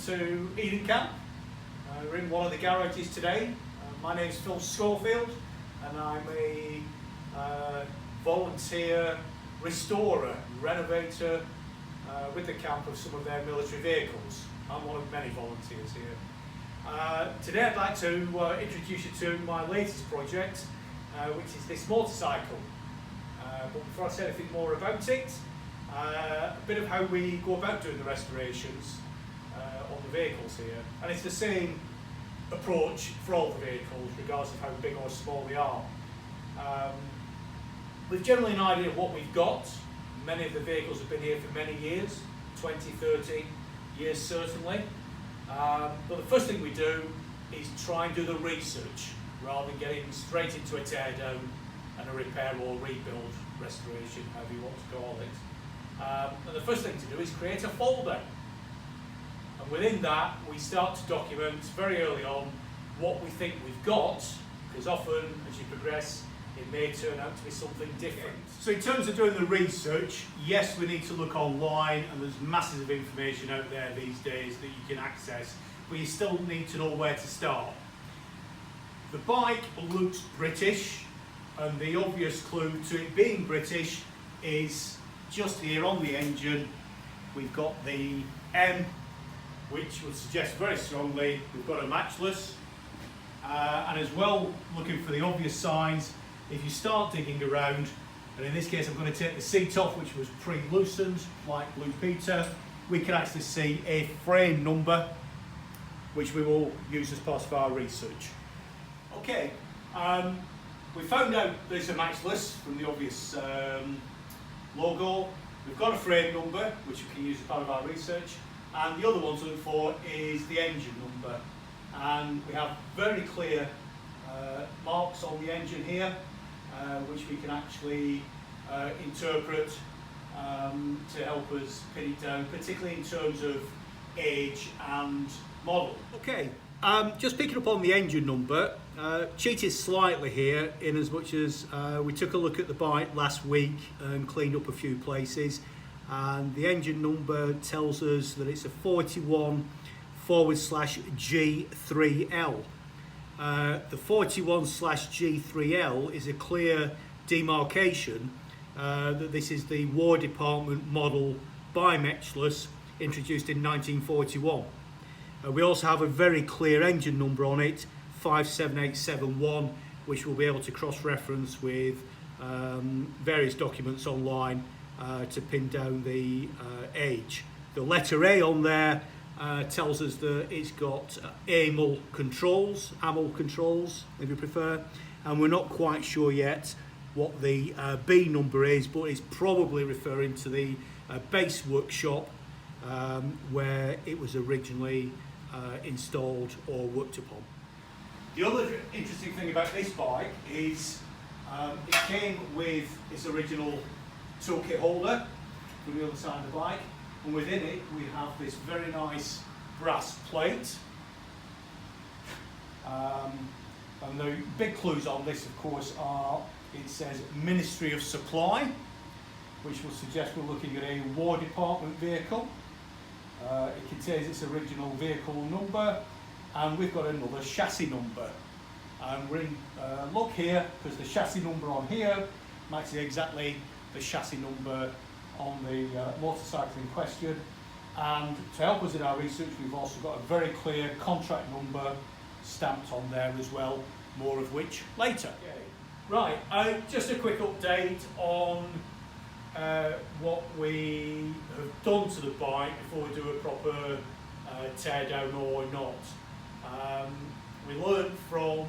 to Eden Camp. We're in one of the garages today. My name is Phil Schofield and I'm a volunteer restorer, renovator with the camp of some of their military vehicles. I'm one of many volunteers here. Today I'd like to introduce you to my latest project, which is this motorcycle. But before I say anything more about it, a bit of how we go about doing the restorations on the vehicles here. And it's the same approach for all the vehicles, regardless of how big or small they are. We've generally an idea of what we've got. Many of the vehicles have been here for many years, 20, 30 years certainly. But the first thing we do is try and do the research, rather than getting straight into a teardown and a repair or rebuild, restoration, however you want to call it. And the first thing to do is create a folder. And within that, we start to document very early on what we think we've got, because often, as you progress, it may turn out to be something different. So in terms of doing the research, yes, we need to look online, and there's masses of information out there these days that you can access, but you still need to know where to start. The bike looks British, and the obvious clue to it being British is just here on the engine. We've got the M, which would suggest very strongly we've got a Matchless, and as well, looking for the obvious signs, if you start digging around, and in this case I'm going to take the seat off, which was pre-loosened like Blue Peter, we can actually see a frame number which we will use as part of our research. Okay, we found out there's a Matchless from the obvious logo. We've got a frame number which we can use as part of our research, and the other one to look for is the engine number, and we have very clear marks on the engine here which we can actually interpret to help us pin it down, particularly in terms of age and model. Okay, just picking up on the engine number, cheated slightly here in as much as we took a look at the bike last week and cleaned up a few places, and the engine number tells us that it's a 41/G3L. The 41/G3L is a clear demarcation that this is the War Department model by Matchless, introduced in 1941. We also have a very clear engine number on it, 57871, which we'll be able to cross-reference with various documents online to pin down the age. The letter A on there tells us that it's got AML controls, if you prefer, and we're not quite sure yet what the B number is, but it's probably referring to the base workshop where it was originally installed or worked upon. The other interesting thing about this bike is it came with its original toolkit holder from the other side of the bike, and within it we have this very nice brass plate. And the big clues on this, of course, are it says Ministry of Supply, which will suggest we're looking at a War Department vehicle. It contains its original vehicle number, and we've got another chassis number. And we're in look here, because the chassis number on here matches exactly the chassis number on the motorcycle in question. And to help us in our research, we've also got a very clear contract number stamped on there as well, more of which later. Okay. Right, just a quick update on what we have done to the bike before we do a proper teardown or not. We learned from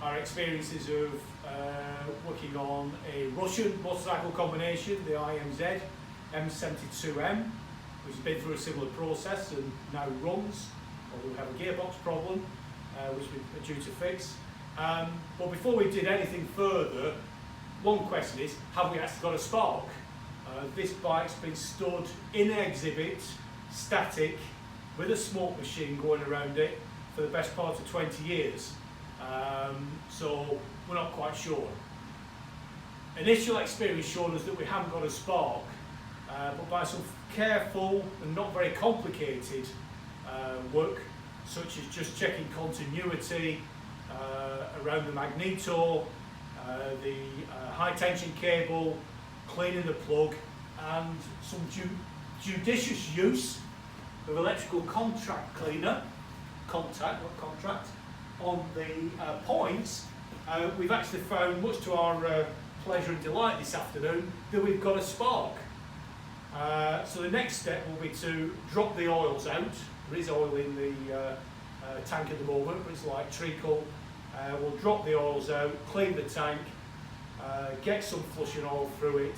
our experiences of working on a Russian motorcycle combination, the IMZ M72M, which has been through a similar process and now runs, although we have a gearbox problem which we are due to fix. But before we did anything further, one question is, have we actually got a spark? This bike's been stood in an exhibit, static, with a smoke machine going around it for the best part of 20 years. So we're not quite sure. Initial experience showed us that we haven't got a spark, but by some careful and not very complicated work, such as just checking continuity around the magneto, the high tension cable, cleaning the plug, and some judicious use of electrical contact cleaner, on the points. We've actually found, much to our pleasure and delight this afternoon, that we've got a spark. So the next step will be to drop the oils out. There is oil in the tank at the moment, but it's like treacle. We'll drop the oils out, clean the tank, get some flushing oil through it,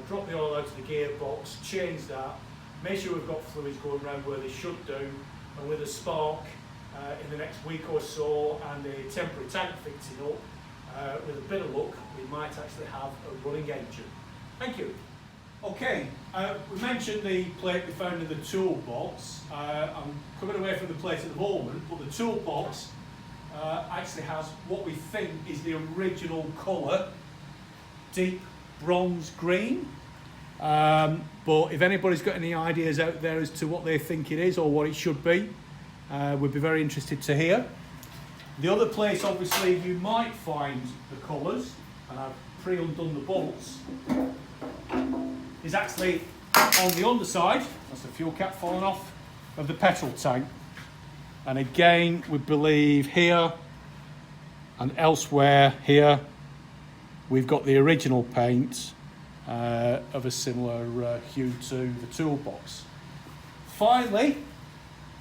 drop the oil out of the gearbox, change that, make sure we've got fluids going around where they should do, and with a spark in the next week or so and a temporary tank fixing up, with a bit of luck, we might actually have a running engine. Thank you. Okay, we mentioned the plate we found in the toolbox. I'm coming away from the plate at the moment, but the toolbox actually has what we think is the original colour, deep bronze green. But if anybody's got any ideas out there as to what they think it is or what it should be, we'd be very interested to hear. The other place, obviously, you might find the colours, and I've pre-undone the bolts, is actually on the underside. That's the fuel cap falling off of the petrol tank. And again, we believe here and elsewhere here, we've got the original paint of a similar hue to the toolbox. Finally,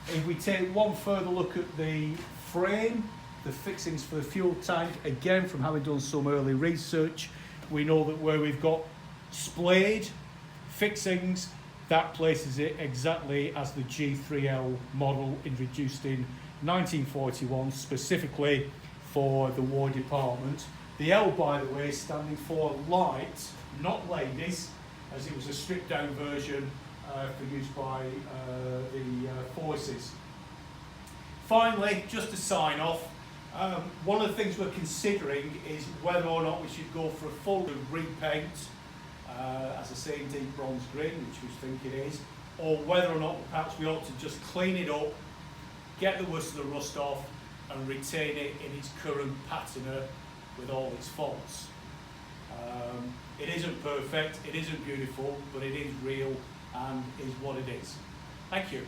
if we take one further look at the frame, the fixings for the fuel tank, again, from having done some early research, we know that where we've got splayed fixings, that places it exactly as the G3L model introduced in 1941, specifically for the War Department. The L, by the way, standing for light, not ladies, as it was a stripped down version for use by the forces. Finally, just to sign off, one of the things we're considering is whether or not we should go for a full repaint, as I say, in deep bronze green, which we think it is, or whether or not perhaps we ought to just clean it up, get the worst of the rust off, and retain it in its current patina with all its faults. It isn't perfect, it isn't beautiful, but it is real and is what it is. Thank you.